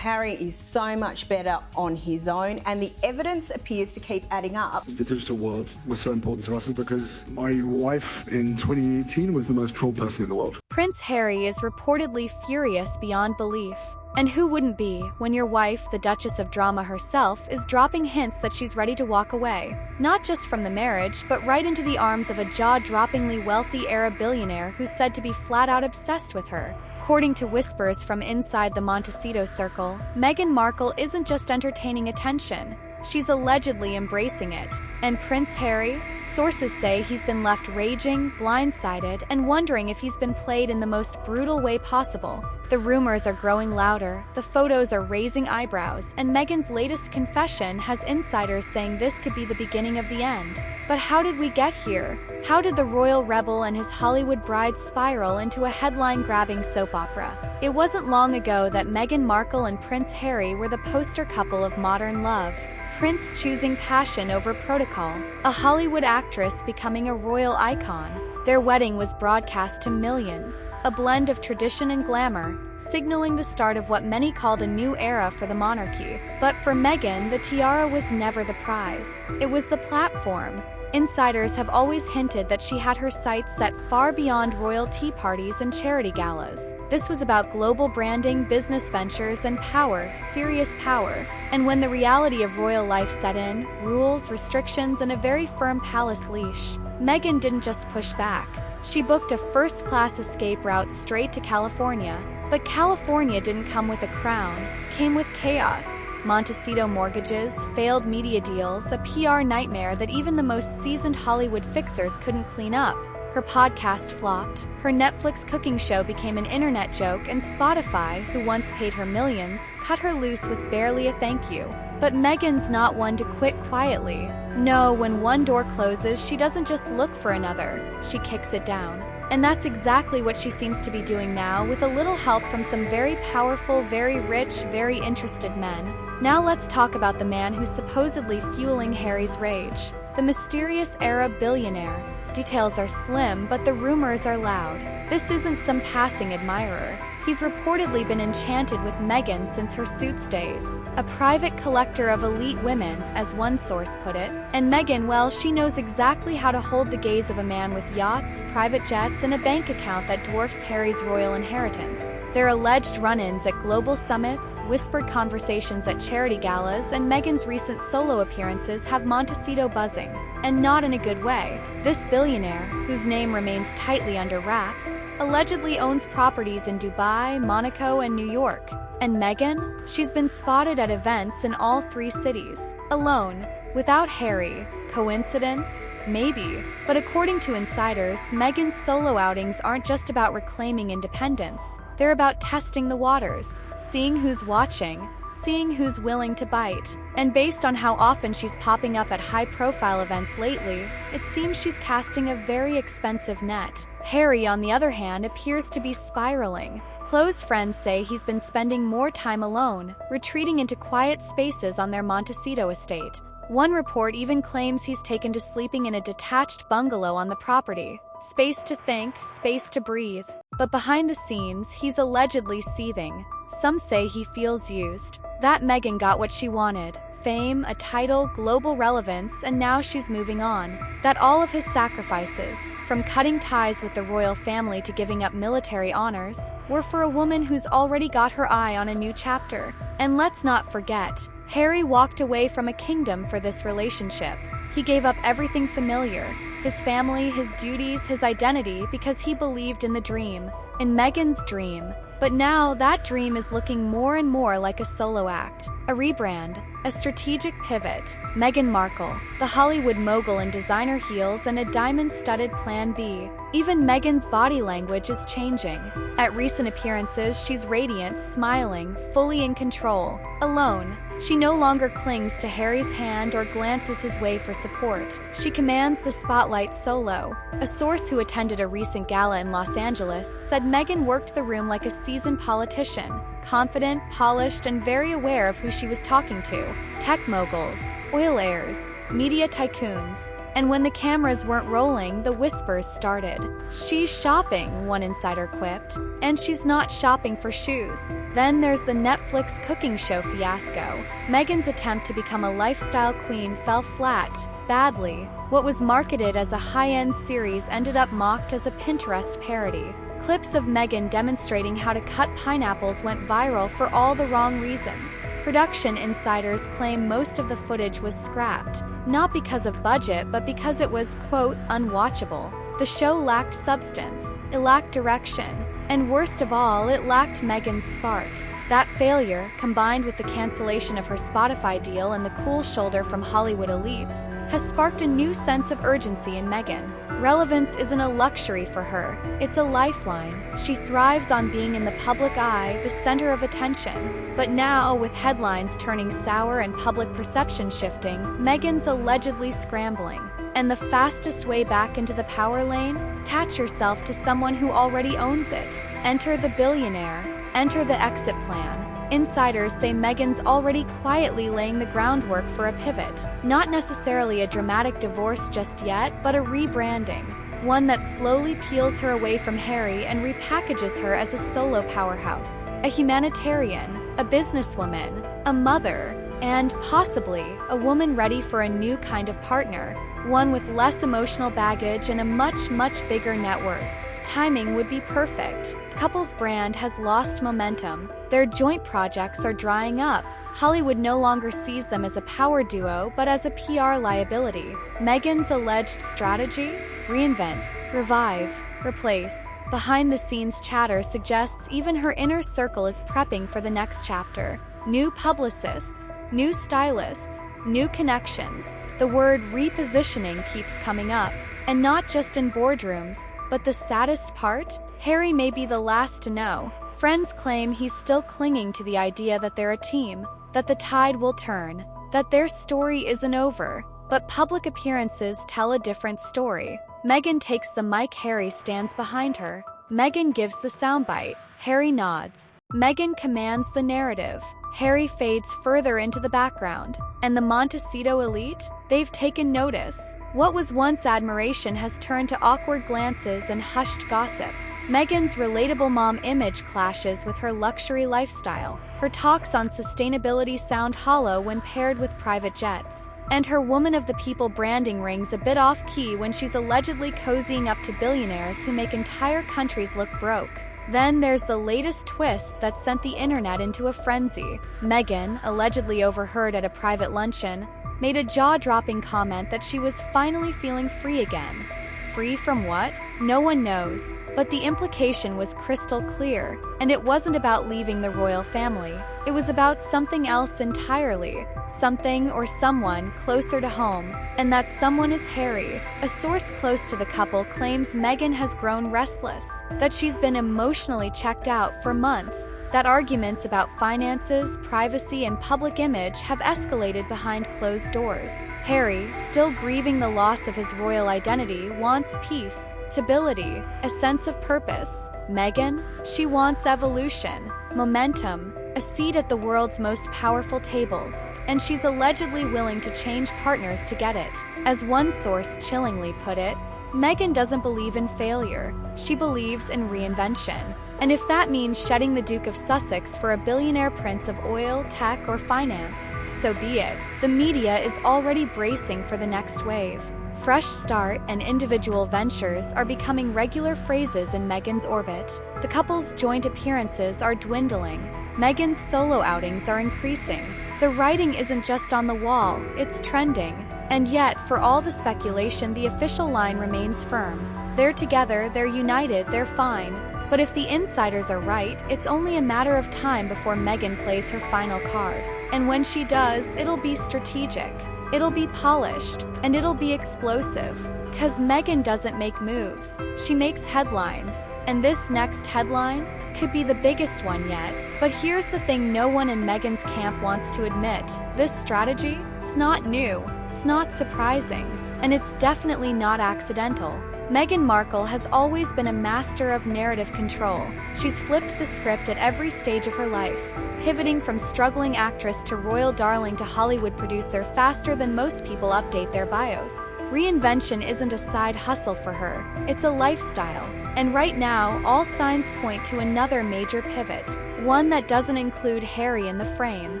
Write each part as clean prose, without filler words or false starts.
Harry is so much better on his own, and the evidence appears to keep adding up. The digital world was so important to us because my wife in 2018 was the most trolled person in the world. Prince Harry is reportedly furious beyond belief. And who wouldn't be when your wife, the Duchess of Drama herself, is dropping hints that she's ready to walk away? Not just from the marriage, but right into the arms of a jaw-droppingly wealthy Arab billionaire who's said to be flat-out obsessed with her. According to whispers from inside the Montecito circle, Meghan Markle isn't just entertaining attention. She's allegedly embracing it. And Prince Harry? Sources say he's been left raging, blindsided, and wondering if he's been played in the most brutal way possible. The rumors are growing louder, the photos are raising eyebrows, and Meghan's latest confession has insiders saying this could be the beginning of the end. But how did we get here? How did the royal rebel and his Hollywood bride spiral into a headline-grabbing soap opera? It wasn't long ago that Meghan Markle and Prince Harry were the poster couple of modern love. Prince choosing passion over protocol, a Hollywood actress becoming a royal icon. Their wedding was broadcast to millions, a blend of tradition and glamour, signaling the start of what many called a new era for the monarchy. But for Meghan, the tiara was never the prize. It was the platform. Insiders have always hinted that she had her sights set far beyond royal tea parties and charity galas. This was about global branding, business ventures, and power, serious power. And when the reality of royal life set in, rules, restrictions, and a very firm palace leash, Meghan didn't just push back. She booked a first-class escape route straight to California. But California didn't come with a crown, came with chaos. Montecito mortgages, failed media deals, a PR nightmare that even the most seasoned Hollywood fixers couldn't clean up. Her podcast flopped, her Netflix cooking show became an internet joke, and Spotify, who once paid her millions, cut her loose with barely a thank you. But Meghan's not one to quit quietly. No, when one door closes, she doesn't just look for another, she kicks it down. And that's exactly what she seems to be doing now, with a little help from some very powerful, very rich, very interested men. Now let's talk about the man who's supposedly fueling Harry's rage. The mysterious Arab billionaire. Details are slim, but the rumors are loud. This isn't some passing admirer. He's reportedly been enchanted with Meghan since her Suits days. A private collector of elite women, as one source put it. And Meghan, well, she knows exactly how to hold the gaze of a man with yachts, private jets, and a bank account that dwarfs Harry's royal inheritance. Their alleged run-ins at global summits, whispered conversations at charity galas, and Meghan's recent solo appearances have Montecito buzzing. And not in a good way. This billionaire, whose name remains tightly under wraps, allegedly owns properties in Dubai, Monaco, and New York. And Meghan? She's been spotted at events in all three cities, alone, without Harry. Coincidence? Maybe. But according to insiders, Meghan's solo outings aren't just about reclaiming independence. They're about testing the waters, seeing who's watching, seeing who's willing to bite. And based on how often she's popping up at high-profile events lately, it seems she's casting a very expensive net. Harry, on the other hand, appears to be spiraling. Close friends say he's been spending more time alone, retreating into quiet spaces on their Montecito estate. One report even claims he's taken to sleeping in a detached bungalow on the property. Space to think, space to breathe. But behind the scenes, he's allegedly seething. Some say he feels used. That Meghan got what she wanted. Fame, a title, global relevance, and now she's moving on. That all of his sacrifices, from cutting ties with the royal family to giving up military honors, were for a woman who's already got her eye on a new chapter. And let's not forget, Harry walked away from a kingdom for this relationship. He gave up everything familiar, his family, his duties, his identity, because he believed in the dream, in Meghan's dream. But now that dream is looking more and more like a solo act, a rebrand, a strategic pivot. Meghan Markle, the Hollywood mogul in designer heels and a diamond-studded Plan B. Even Meghan's body language is changing. At recent appearances, she's radiant, smiling, fully in control, alone. She no longer clings to Harry's hand or glances his way for support. She commands the spotlight solo. A source who attended a recent gala in Los Angeles said Meghan worked the room like a seasoned politician, confident, polished, and very aware of who she was talking to. Tech moguls, oil heirs, media tycoons, And when the cameras weren't rolling, the whispers started. "She's shopping," one insider quipped. "And she's not shopping for shoes." Then there's the Netflix cooking show fiasco. Meghan's attempt to become a lifestyle queen fell flat, badly. What was marketed as a high-end series ended up mocked as a Pinterest parody. Clips of Meghan demonstrating how to cut pineapples went viral for all the wrong reasons. Production insiders claim most of the footage was scrapped, not because of budget but because it was, quote, unwatchable. The show lacked substance, it lacked direction, and worst of all, it lacked Meghan's spark. That failure, combined with the cancellation of her Spotify deal and the cool shoulder from Hollywood elites, has sparked a new sense of urgency in Meghan. Relevance isn't a luxury for her, it's a lifeline. She thrives on being in the public eye, the center of attention. But now, with headlines turning sour and public perception shifting, Meghan's allegedly scrambling. And the fastest way back into the power lane? Attach yourself to someone who already owns it. Enter the billionaire. Enter the exit plan. Insiders say Meghan's already quietly laying the groundwork for a pivot. Not necessarily a dramatic divorce just yet, but a rebranding. One that slowly peels her away from Harry and repackages her as a solo powerhouse. A humanitarian, a businesswoman, a mother, and, possibly, a woman ready for a new kind of partner. One with less emotional baggage and a much, much bigger net worth. Timing would be perfect. The couple's brand has lost momentum. Their joint projects are drying up. Hollywood no longer sees them as a power duo, but as a PR liability. Meghan's alleged strategy? Reinvent, revive, replace. Behind-the-scenes chatter suggests even her inner circle is prepping for the next chapter. New publicists, new stylists, new connections. The word repositioning keeps coming up. And not just in boardrooms. But the saddest part? Harry may be the last to know. Friends claim he's still clinging to the idea that they're a team, that the tide will turn, that their story isn't over. But public appearances tell a different story. Meghan takes the mic, Harry stands behind her. Meghan gives the soundbite. Harry nods. Meghan commands the narrative. Harry fades further into the background. And the Montecito elite? They've taken notice. What was once admiration has turned to awkward glances and hushed gossip. Meghan's relatable mom image clashes with her luxury lifestyle. Her talks on sustainability sound hollow when paired with private jets. And her woman of the people branding rings a bit off-key when she's allegedly cozying up to billionaires who make entire countries look broke. Then there's the latest twist that sent the internet into a frenzy. Meghan, allegedly overheard at a private luncheon, made a jaw-dropping comment that she was finally feeling free again. Free from what? No one knows, but the implication was crystal clear, and it wasn't about leaving the royal family. It was about something else entirely, something or someone closer to home, and that someone is Harry. A source close to the couple claims Meghan has grown restless, that she's been emotionally checked out for months, that arguments about finances, privacy, and public image have escalated behind closed doors. Harry, still grieving the loss of his royal identity, wants peace, stability, a sense of purpose. Meghan? She wants evolution, momentum, a seat at the world's most powerful tables, and she's allegedly willing to change partners to get it. As one source chillingly put it, Meghan doesn't believe in failure, she believes in reinvention. And if that means shedding the Duke of Sussex for a billionaire prince of oil, tech, or finance, so be it. The media is already bracing for the next wave. Fresh start and individual ventures are becoming regular phrases in Meghan's orbit. The couple's joint appearances are dwindling. Meghan's solo outings are increasing. The writing isn't just on the wall, it's trending. And yet, for all the speculation, the official line remains firm. They're together, they're united, they're fine. But if the insiders are right, it's only a matter of time before Meghan plays her final card. And when she does, it'll be strategic. It'll be polished. And it'll be explosive. 'Cause Meghan doesn't make moves. She makes headlines. And this next headline could be the biggest one yet. But here's the thing no one in Meghan's camp wants to admit. This strategy? It's not new. It's not surprising. And it's definitely not accidental. Meghan Markle has always been a master of narrative control. She's flipped the script at every stage of her life, pivoting from struggling actress to royal darling to Hollywood producer faster than most people update their bios. Reinvention isn't a side hustle for her, it's a lifestyle. And right now, all signs point to another major pivot, one that doesn't include Harry in the frame.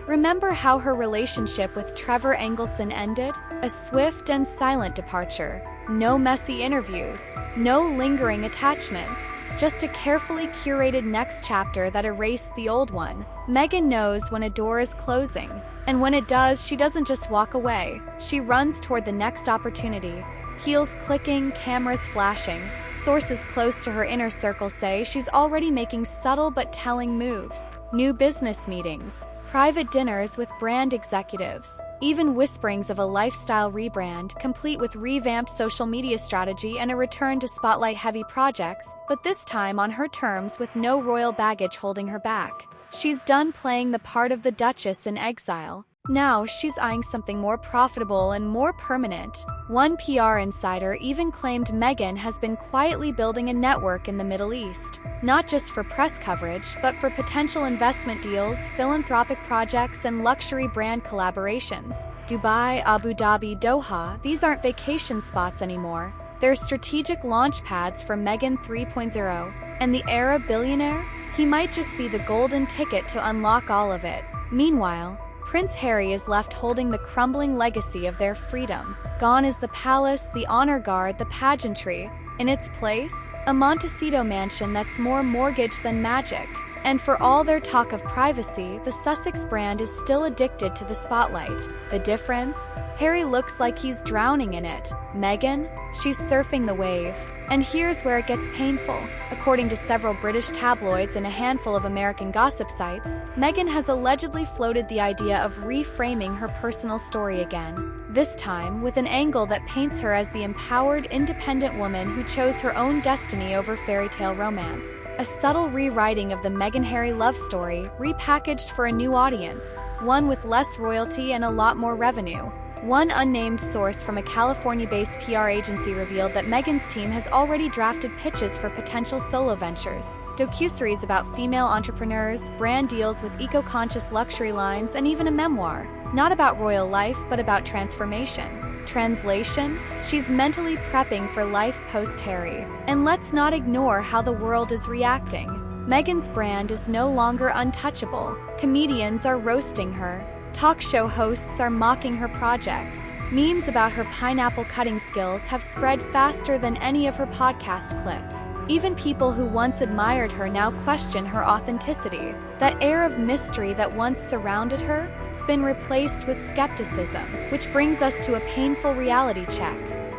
Remember how her relationship with Trevor Engelson ended? A swift and silent departure. No messy interviews, no lingering attachments, just a carefully curated next chapter that erased the old one. Meghan knows when a door is closing, and when it does, she doesn't just walk away. She runs toward the next opportunity. Heels clicking, cameras flashing. Sources close to her inner circle say she's already making subtle but telling moves. New business meetings, private dinners with brand executives, even whisperings of a lifestyle rebrand, complete with revamped social media strategy and a return to spotlight-heavy projects, but this time on her terms with no royal baggage holding her back. She's done playing the part of the Duchess in exile. Now she's eyeing something more profitable and more permanent. One PR insider even claimed Meghan has been quietly building a network in the Middle East, not just for press coverage, but for potential investment deals, philanthropic projects, and luxury brand collaborations. Dubai, Abu Dhabi, Doha, these aren't vacation spots anymore. They're strategic launch pads for Meghan 3.0. And the era billionaire? He might just be the golden ticket to unlock all of it. Meanwhile, Prince Harry is left holding the crumbling legacy of their freedom. Gone is the palace, the honor guard, the pageantry. In its place, a Montecito mansion that's more mortgage than magic. And for all their talk of privacy, the Sussex brand is still addicted to the spotlight. The difference? Harry looks like he's drowning in it. Meghan? She's surfing the wave. And here's where it gets painful. According to several British tabloids and a handful of American gossip sites, Meghan has allegedly floated the idea of reframing her personal story again. This time, with an angle that paints her as the empowered, independent woman who chose her own destiny over fairy tale romance. A subtle rewriting of the Meghan-Harry love story, repackaged for a new audience, one with less royalty and a lot more revenue. One unnamed source from a California-based PR agency revealed that Meghan's team has already drafted pitches for potential solo ventures, docuseries about female entrepreneurs, brand deals with eco-conscious luxury lines, and even a memoir. Not about royal life, but about transformation. Translation? She's mentally prepping for life post-Harry. And let's not ignore how the world is reacting. Meghan's brand is no longer untouchable. Comedians are roasting her. Talk show hosts are mocking her projects. Memes about her pineapple cutting skills have spread faster than any of her podcast clips. Even people who once admired her now question her authenticity. That air of mystery that once surrounded her has been replaced with skepticism, which brings us to a painful reality check.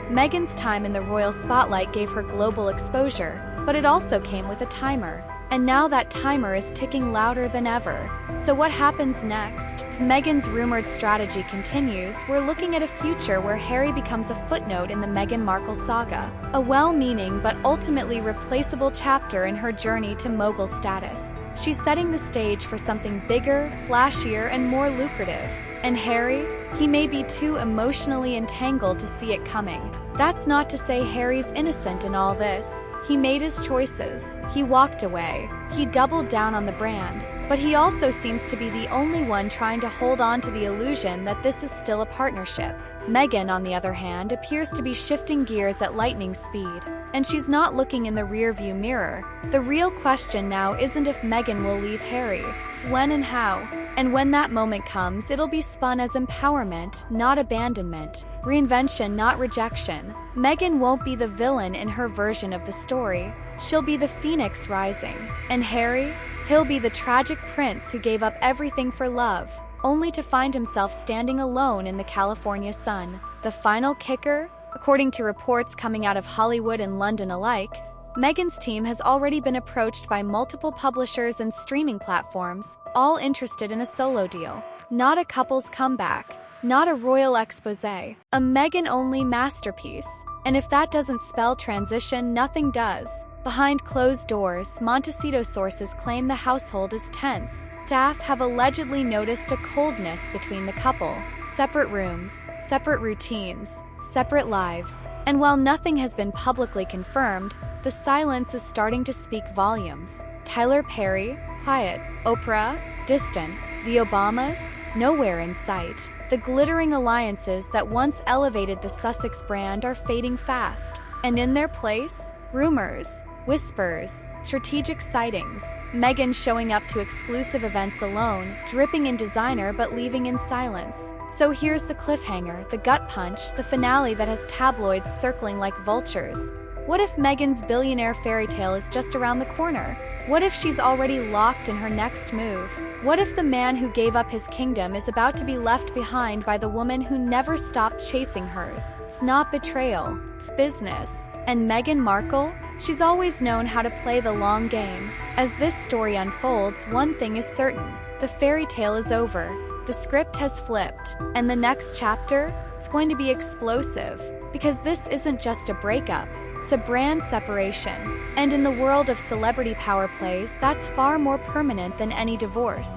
Meghan's time in the royal spotlight gave her global exposure, but it also came with a timer. And now that timer is ticking louder than ever. So what happens next? If Meghan's rumored strategy continues, we're looking at a future where Harry becomes a footnote in the Meghan Markle saga. A well-meaning but ultimately replaceable chapter in her journey to mogul status. She's setting the stage for something bigger, flashier, and more lucrative. And Harry? He may be too emotionally entangled to see it coming. That's not to say Harry's innocent in all this. He made his choices. He walked away. He doubled down on the brand. But he also seems to be the only one trying to hold on to the illusion that this is still a partnership. Meghan, on the other hand, appears to be shifting gears at lightning speed. And she's not looking in the rearview mirror. The real question now isn't if Meghan will leave Harry. It's when and how. And when that moment comes, it'll be spun as empowerment, not abandonment. Reinvention, not rejection. Meghan won't be the villain in her version of the story. She'll be the phoenix rising. And Harry? He'll be the tragic prince who gave up everything for love, only to find himself standing alone in the California sun. The final kicker? According to reports coming out of Hollywood and London alike, Meghan's team has already been approached by multiple publishers and streaming platforms, all interested in a solo deal. Not a couple's comeback, not a royal exposé, a Meghan-only masterpiece. And if that doesn't spell transition, nothing does. Behind closed doors, Montecito sources claim the household is tense. Staff have allegedly noticed a coldness between the couple. Separate rooms, separate routines, separate lives. And while nothing has been publicly confirmed, the silence is starting to speak volumes. Tyler Perry, quiet. Oprah, distant. The Obamas, nowhere in sight. The glittering alliances that once elevated the Sussex brand are fading fast. And in their place, rumors, whispers, strategic sightings. Meghan showing up to exclusive events alone, dripping in designer but leaving in silence. So here's the cliffhanger, the gut punch, the finale that has tabloids circling like vultures. What if Meghan's billionaire fairy tale is just around the corner? What if she's already locked in her next move? What if the man who gave up his kingdom is about to be left behind by the woman who never stopped chasing hers? It's not betrayal, it's business. And Meghan Markle? She's always known how to play the long game. As this story unfolds, one thing is certain. The fairy tale is over. The script has flipped. And the next chapter? It's going to be explosive. Because this isn't just a breakup. It's a brand separation. And in the world of celebrity power plays, that's far more permanent than any divorce.